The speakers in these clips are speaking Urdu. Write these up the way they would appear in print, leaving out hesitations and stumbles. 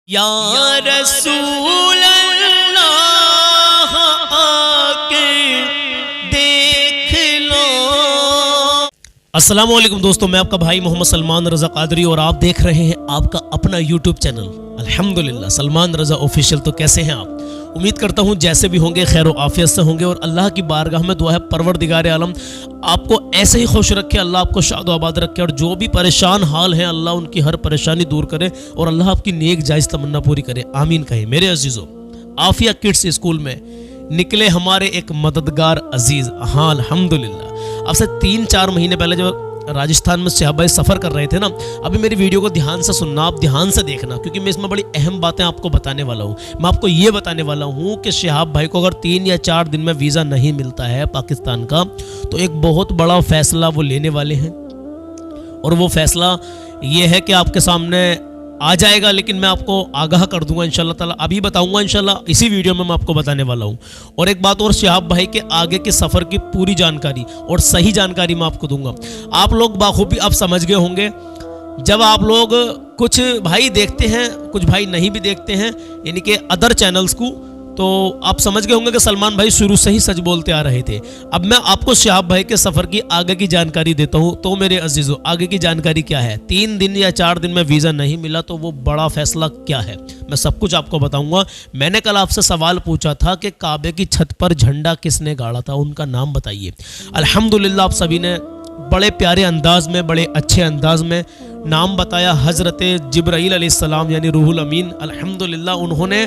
یا رسول اللہ آکے دیکھ لو۔ السلام علیکم دوستو، میں آپ کا بھائی محمد سلمان رضا قادری اور آپ دیکھ رہے ہیں آپ کا اپنا یوٹیوب چینل الحمدللہ سلمان رضا آفیشیل۔ تو کیسے ہیں آپ؟ امید کرتا ہوں جیسے بھی ہوں گے خیر و عافیت سے ہوں گے، اور اللہ کی بارگاہ میں دعا ہے پروردگار عالم آپ کو ایسے ہی خوش رکھے، اللہ آپ کو شاد و آباد رکھے، اور جو بھی پریشان حال ہیں اللہ ان کی ہر پریشانی دور کرے اور اللہ آپ کی نیک جائز تمنا پوری کرے، آمین کہیں۔ میرے عزیزو، عافیہ کڈس اسکول میں نکلے ہمارے ایک مددگار عزیز، ہاں الحمدللہ۔ اب سے 3-4 مہینے پہلے جو راجستھان میں صحابہ سفر کر رہے تھے نا، ابھی میری ویڈیو کو دھیان سے سننا، آپ دھیان سے دیکھنا، کیونکہ میں اس میں بڑی اہم باتیں آپ کو بتانے والا ہوں۔ میں آپ کو یہ بتانے والا ہوں کہ شہاب بھائی کو اگر 3 یا 4 دن میں ویزا نہیں ملتا ہے پاکستان کا، تو ایک بہت بڑا فیصلہ وہ لینے والے ہیں، اور وہ فیصلہ یہ ہے کہ آپ کے سامنے آ جائے گا، لیکن میں آپ کو آگاہ کر دوں گا انشاءاللہ تعالیٰ، ابھی بتاؤں گا انشاءاللہ، اسی ویڈیو میں آپ کو بتانے والا ہوں۔ اور ایک بات اور، شہاب بھائی کے آگے کے سفر کی پوری جانکاری اور صحیح جانکاری میں آپ کو دوں گا۔ آپ لوگ بخوبی اب سمجھ گئے ہوں گے، جب آپ لوگ کچھ بھائی دیکھتے ہیں، کچھ بھائی نہیں بھی دیکھتے ہیں، یعنی کہ ادر چینلز کو، تو آپ سمجھ گئے ہوں گے کہ سلمان بھائی شروع سے ہی سچ بولتے آ رہے تھے۔ اب میں آپ کو شہاب بھائی کے سفر کی آگے کی جانکاری دیتا ہوں۔ تو میرے عزیزو، آگے کی جانکاری کیا ہے؟ 3 دن یا 4 دن میں ویزا نہیں ملا تو وہ بڑا فیصلہ کیا ہے، میں سب کچھ آپ کو بتاؤں گا۔ میں نے کل آپ سے سوال پوچھا تھا کہ کعبے کی چھت پر جھنڈا کس نے گاڑا تھا، ان کا نام بتائیے۔ الحمدللہ آپ سبھی نے بڑے پیارے انداز میں، بڑے اچھے انداز میں نام بتایا۔ حضرت جبرائیل علیہ السلام یعنی روح الامین، الحمدللہ انہوں نے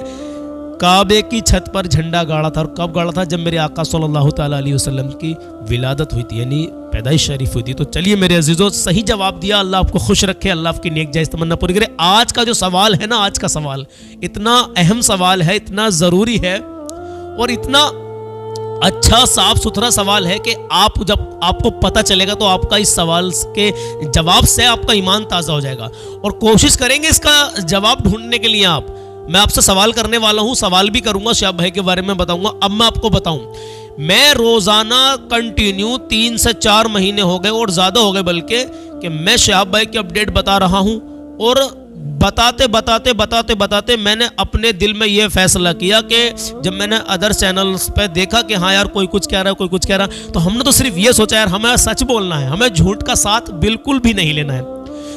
کعبے کی چھت پر جھنڈا گاڑا تھا۔ اور کب گاڑا تھا؟ جب میرے آقا صلی اللہ تعالیٰ علیہ وسلم کی ولادت ہوئی تھی، یعنی پیدائش شریف ہوئی تھی۔ تو چلیے میرے عزیزو، صحیح جواب دیا، اللہ آپ کو خوش رکھے، اللہ آپ کی نیک جائز تمنا پوری کرے۔ آج کا جو سوال ہے نا، آج کا سوال اتنا اہم سوال ہے، اتنا ضروری ہے، اور اتنا اچھا صاف ستھرا سوال ہے کہ جب آپ کو پتہ چلے گا تو آپ کا اس سوال کے جواب سے آپ کا ایمان تازہ ہو جائے گا، اور کوشش کریں گے اس کا جواب ڈھونڈنے کے لیے۔ میں آپ سے سوال کرنے والا ہوں، سوال بھی کروں گا، شہاب بھائی کے بارے میں بتاؤں گا۔ اب میں آپ کو بتاؤں، میں روزانہ کنٹینیو 3 سے 4 مہینے ہو گئے اور زیادہ ہو گئے بلکہ، کہ میں شہاب بھائی کی اپڈیٹ بتا رہا ہوں، اور بتاتے میں نے اپنے دل میں یہ فیصلہ کیا کہ جب میں نے ادر چینلز پہ دیکھا کہ ہاں یار کوئی کچھ کہہ رہا ہے، کوئی کچھ کہہ رہا ہے، تو ہم نے تو صرف یہ سوچا یار ہمیں سچ بولنا ہے، ہمیں جھوٹ کا ساتھ بالکل بھی نہیں لینا ہے،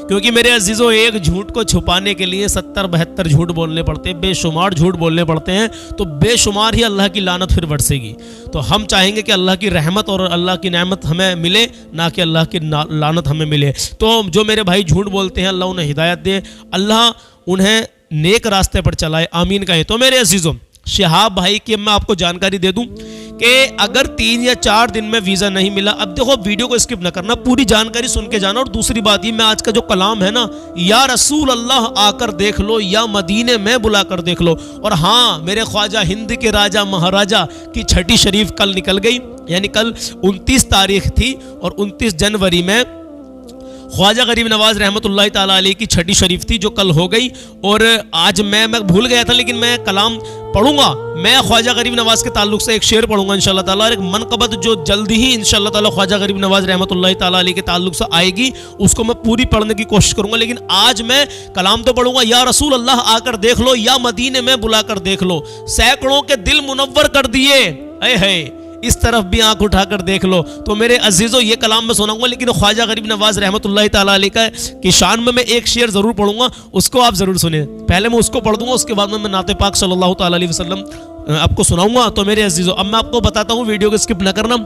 کیونکہ میرے عزیزو ایک جھوٹ کو چھپانے کے لیے 70-72 جھوٹ بولنے پڑتے ہیں، بے شمار جھوٹ بولنے پڑتے ہیں، تو بے شمار ہی اللہ کی لعنت پھر برسے گی۔ تو ہم چاہیں گے کہ اللہ کی رحمت اور اللہ کی نعمت ہمیں ملے، نہ کہ اللہ کی لعنت ہمیں ملے۔ تو جو میرے بھائی جھوٹ بولتے ہیں، اللہ انہیں ہدایت دے، اللہ انہیں نیک راستے پر چلائے، آمین کہیں۔ تو میرے عزیزو، شہاب بھائی کی میں آپ کو جانکاری دے دوں کہ اگر 3 یا 4 دن میں ویزا نہیں ملا، اب دیکھو ویڈیو کو اسکپ نہ کرنا، پوری جانکاری سن کے جانا۔ اور دوسری بات یہ، میں آج کا جو کلام ہے نا، یا رسول اللہ آ کر دیکھ لو، یا مدینے میں بلا کر دیکھ لو۔ اور ہاں، میرے خواجہ ہند کے راجہ مہاراجہ کی چھٹی شریف کل نکل گئی، یعنی کل 29 تاریخ تھی، اور 29 جنوری میں خواجہ غریب نواز رحمۃ اللہ تعالیٰ علیہ کی چھٹی شریف تھی، جو کل ہو گئی۔ اور آج میں بھول گیا تھا، لیکن میں کلام پڑھوں گا، میں خواجہ غریب نواز کے تعلق سے ایک شعر پڑھوں گا انشاءاللہ تعالیٰ، اور ایک منقبت جو جلدی ہی انشاءاللہ تعالیٰ خواجہ غریب نواز رحمۃ اللہ تعالیٰ علیہ کے تعلق سے آئے گی، اس کو میں پوری پڑھنے کی کوشش کروں گا۔ لیکن آج میں کلام تو پڑھوں گا، یا رسول اللہ آ کر دیکھ لو، یا مدینے میں بلا کر دیکھ لو، سینکڑوں کے دل منور کر دیے، اے ہے اس طرف بھی آنکھ اٹھا کر دیکھ لو۔ تو میرے عزیزو، یہ کلام میں سناؤں گا، لیکن خواجہ غریب نواز رحمۃ اللہ تعالیٰ علیہ کی شان میں ایک شعر ضرور پڑھوں گا، اس کو آپ ضرور سنیں۔ پہلے میں اس کو پڑھ دوں گا، اس کے بعد میں نعت پاک صلی اللہ تعالیٰ علیہ وسلم آپ کو سناؤں گا۔ تو میرے عزیزو، اب میں آپ کو بتاتا ہوں، ویڈیو کو اسکپ نہ کرنا۔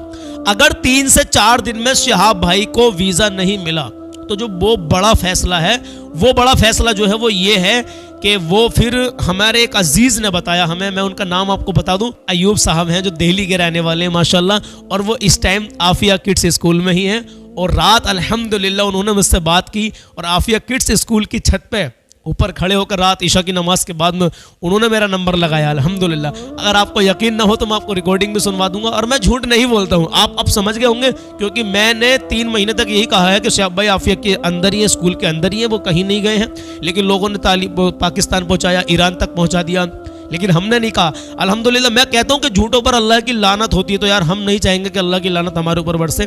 اگر 3 سے 4 دن میں شہاب بھائی کو ویزا نہیں ملا، تو جو وہ بڑا فیصلہ ہے، وہ بڑا فیصلہ جو ہے وہ یہ ہے کہ وہ پھر ہمارے ایک عزیز نے بتایا ہمیں، میں ان کا نام آپ کو بتا دوں، ایوب صاحب ہیں، جو دہلی کے رہنے والے ہیں ماشاءاللہ، اور وہ اس ٹائم عافیہ کڈس اسکول میں ہی ہیں۔ اور رات الحمدللہ انہوں نے مجھ سے بات کی، اور عافیہ کڈس اسکول کی چھت پہ اوپر کھڑے ہو کر رات عشاء کی نماز کے بعد میں انہوں نے میرا نمبر لگایا الحمدللہ۔ اگر آپ کو یقین نہ ہو تو میں آپ کو ریکارڈنگ بھی سنوا دوں گا، اور میں جھوٹ نہیں بولتا ہوں، آپ اب سمجھ گئے ہوں گے، کیونکہ میں نے 3 مہینے تک یہی کہا ہے کہ شہاب بھائی عافیہ کے اندر ہی ہے، اسکول کے اندر ہی ہے، وہ کہیں نہیں گئے ہیں، لیکن لوگوں نے تعلیم پاکستان پہنچایا، ایران تک پہنچا دیا، لیکن ہم نے نہیں کہا الحمدللہ۔ میں کہتا ہوں کہ جھوٹوں پر اللہ کی لعنت ہوتی ہے، تو یار ہم نہیں چاہیں گے کہ اللہ کی لعنت ہمارے اوپر برسے۔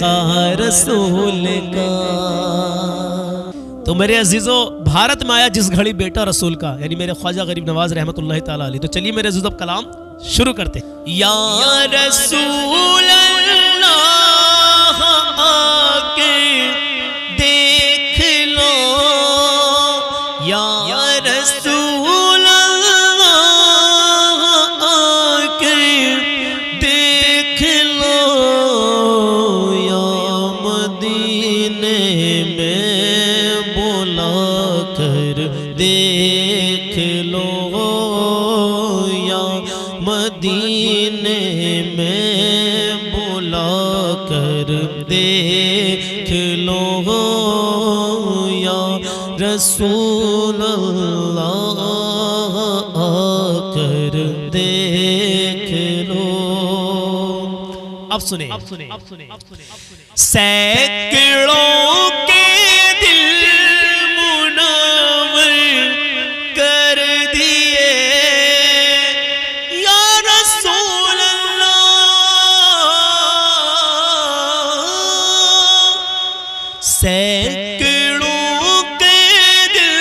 لگا رسول کا۔ تو میرے عزیزو، بھارت میں آیا جس گھڑی بیٹا رسول کا، یعنی میرے خواجہ غریب نواز رحمت اللہ تعالیٰ علیہ۔ تو چلیے میرے عزیزو اب کلام شروع کرتے ہیں۔ یا رسول اللہ آکے دیکھ لو، یا رسول اللہ آکے دیکھ لو، یا مدینے میں بلا کر دیکھ لو، یا مدینے میں بلا کر دیکھ لو، یا رسول اللہ آ کر دیکھ لو۔ اب سنیں، سینکڑوں کے دل منور کر دیے یا رسول اللہ، سینکڑوں کے دل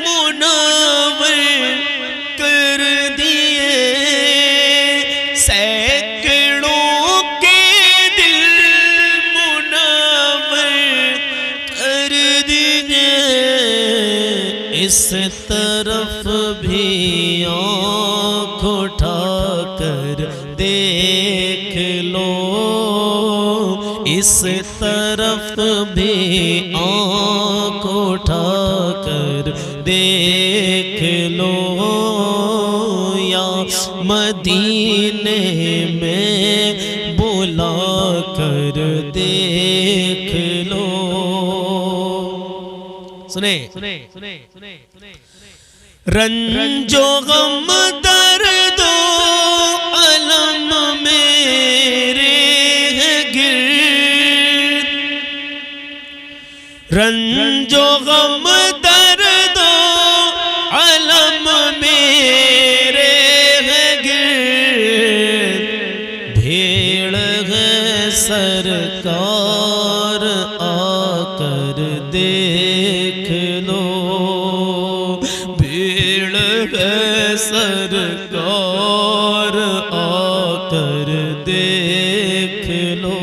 منور کر دیے، سینکڑوں کے دل منور کر دیے، اس طرف بھی آنکھ اٹھا کر دیکھ لو، اس طرف بھی آنکھ اٹھا کر دیکھ لو، یا مدینے میں بلا کر دیکھ لو۔ سنیں، رنج و غم درد و علم میرے ہیں گرد، رنج و غم درد و علم میرے ہیں گرد، بھیڑ ہے سرکار آ کر دیکھ لو، بھیڑ ہے سرکار آ کر دیکھ لو،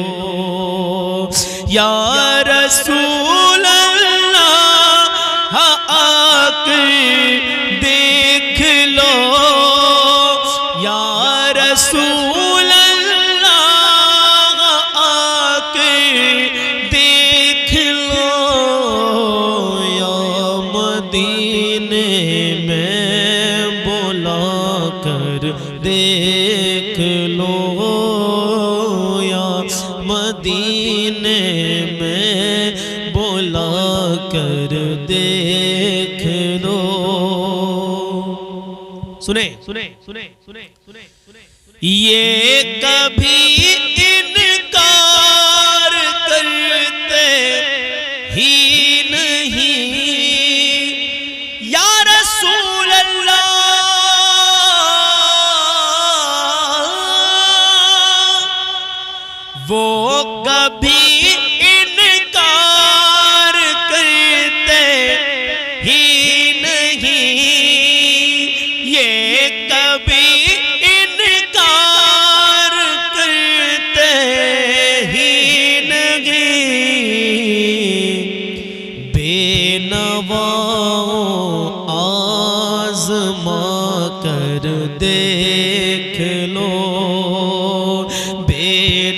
یا رسول اللہ آ کر دیکھ لو، یا رسول اللہ آ کر دیکھ لو، یا مدینے میں بلا کر دیکھ لو، یا مدینے میں بلا کر دیکھ لو۔ سنیں، یہ کبھی انکار کرتے ہی نہیں، یا رسول اللہ وہ کبھی انکار کرتے ہی نہیں، یہ کبھی انکار کرتے ہی نہیں، بے نواؤں آزما کر دیکھ لو، بے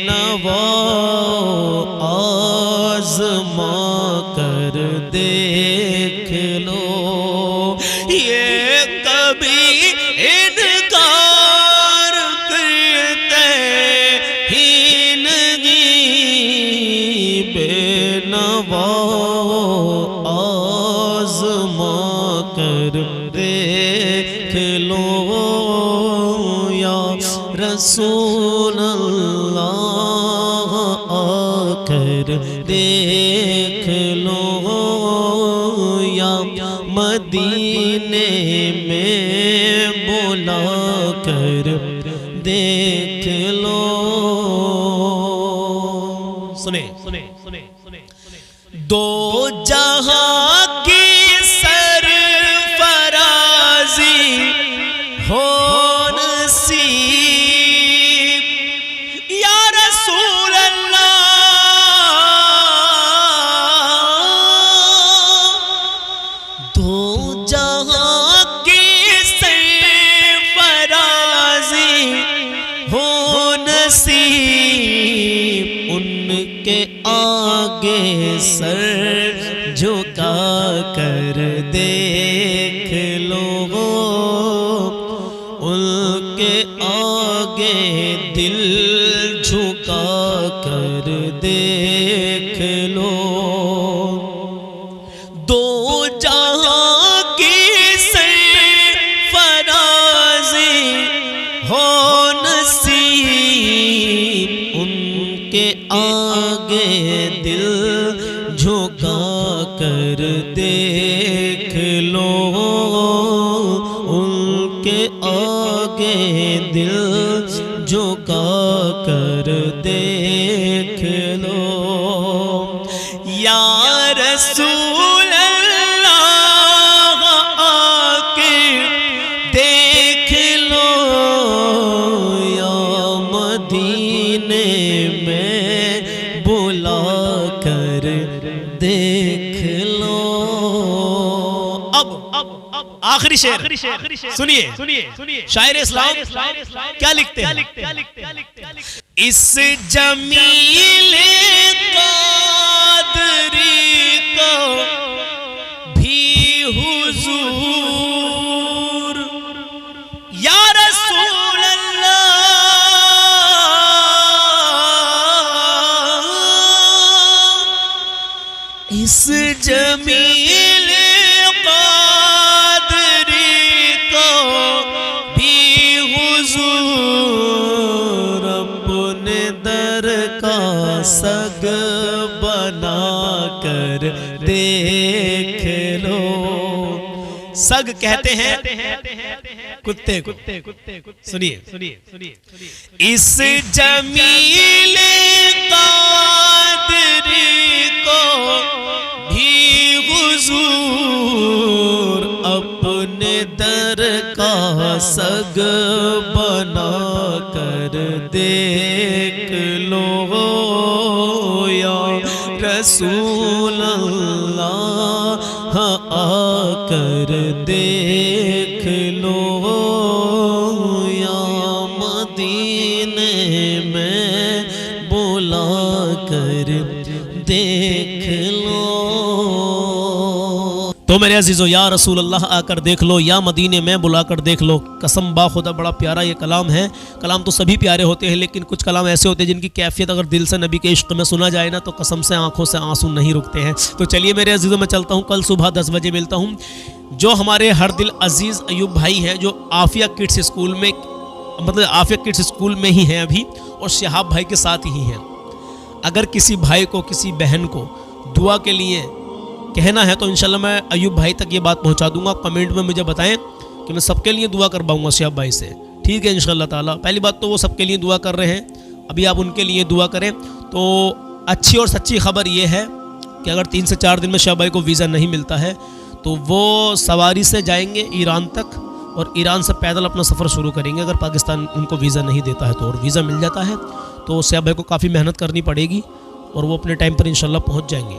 نواؤں آزما کر دیکھ لو، یہ کبھی انکار کرتے ہی نہیں، بے نواؤں آزما کر دیکھ لو، یا رسول اللہ آ کر دیکھ لو، یا مدینے میں بلا کر دیکھ لو۔ سر جھکا کر دیکھ لو، ان کے آگے دل جھکا کر دیکھ لو، دو جہاں کی سرفرازی ہو نصیب، ان کے آگے دل جھکا کر دیکھ لو، ان کے آگے دل جھکا کر دیکھ لو، یا رسول اللہ آ کے دیکھ لو، یا مدینے میں بلا کر دیکھ لو۔ اب آخری شعر سنیے، شاعر اسلام کیا لکھتے ہیں؟ اس جمیل قادری کو بھی حضور یا رسول اللہ اس جمیل قادری کو بھی حضور اپنے در کا سگ بنا کر دیکھ لو۔ سگ کہتے ہیں کتے کو، سنیے، اس جمیل قادری کو بھی حضور اپنے در کا سگ بنا کر دیکھ لو، یا رسول اللہ آ کر دیکھ لو، یا مدینے میں بلا کر دیکھ لو۔ تو میرے عزیزو، یا رسول اللہ آ کر دیکھ لو، یا مدینے میں بلا کر دیکھ لو، قسم با خدا بڑا پیارا یہ کلام ہے۔ کلام تو سبھی پیارے ہوتے ہیں، لیکن کچھ کلام ایسے ہوتے ہیں جن کی کیفیت اگر دل سے نبی کے عشق میں سنا جائے نا تو قسم سے آنکھوں سے آنسو نہیں رکتے ہیں۔ تو چلیے میرے عزیزو، میں چلتا ہوں، کل صبح 10 بجے ملتا ہوں۔ جو ہمارے ہر دل عزیز ایوب بھائی ہیں، جو عافیہ کڈس اسکول میں، مطلب عافیہ کڈس اسکول میں ہی ہیں ابھی، اور شہاب بھائی کے ساتھ ہی ہیں، اگر کسی بھائی کو، کسی بہن کو دعا کے لیے کہنا ہے تو انشاءاللہ میں ایوب بھائی تک یہ بات پہنچا دوں گا۔ کمنٹ میں مجھے بتائیں کہ میں سب کے لیے دعا کرواؤں گا شہاب بھائی سے، ٹھیک ہے انشاءاللہ تعالیٰ۔ پہلی بات تو وہ سب کے لیے دعا کر رہے ہیں، ابھی آپ ان کے لیے دعا کریں۔ تو اچھی اور سچی خبر یہ ہے کہ اگر 3 سے 4 دن میں شہاب بھائی کو ویزا نہیں ملتا ہے تو وہ سواری سے جائیں گے ایران تک، اور ایران سے پیدل اپنا سفر شروع کریں گے۔ اگر پاکستان ان کو ویزا نہیں دیتا ہے تو، اور ویزا مل جاتا ہے تو شہاب بھائی کو کافی محنت کرنی پڑے گی اور وہ اپنے ٹائم پر انشاءاللہ پہنچ جائیں گے۔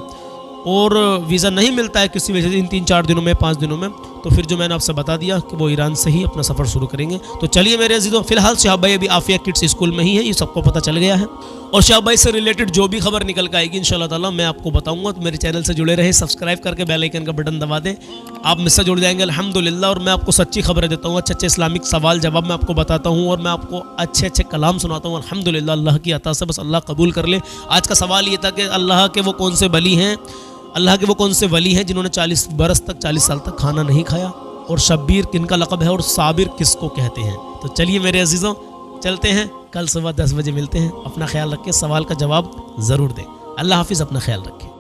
اور ویزا نہیں ملتا ہے کسی وجہ سے ان 3-4 دنوں میں، 5 دنوں میں، تو پھر جو میں نے آپ سے بتا دیا کہ وہ ایران سے ہی اپنا سفر شروع کریں گے۔ تو چلیے میرے عزیزوں، فی الحال شہاب بھائی ابھی عافیہ کڈس اسکول میں ہی ہے، یہ سب کو پتہ چل گیا ہے، اور شہاب بھائی سے ریلیٹڈ جو بھی خبر نکل کے آئے گی انشاءاللہ تعالیٰ میں آپ کو بتاؤں گا۔ تو میرے چینل سے جڑے رہیں، سبسکرائب کر کے بیل آئیکن کا بٹن دبا دیں، آپ مجھ سے جڑ جائیں گے الحمدللہ۔ اور میں آپ کو سچی خبریں دیتا ہوں، اچھے اسلامک سوال جواب میں آپ کو بتاتا ہوں، اور میں آپ کو اچھے کلام سناتا ہوں الحمدللہ اللہ کی عطا سے، بس اللہ قبول کر لے۔ آج کا سوال یہ تھا کہ اللہ کے وہ کون سے ولی ہیں، اللہ کے وہ کون سے ولی ہیں جنہوں نے 40 برس تک، 40 سال تک کھانا نہیں کھایا، اور شبیر کن کا لقب ہے، اور صابر کس کو کہتے ہیں؟ تو چلیے میرے عزیزوں، چلتے ہیں، کل صبح 10 بجے ملتے ہیں۔ اپنا خیال رکھیں، سوال کا جواب ضرور دیں۔ اللہ حافظ، اپنا خیال رکھیں۔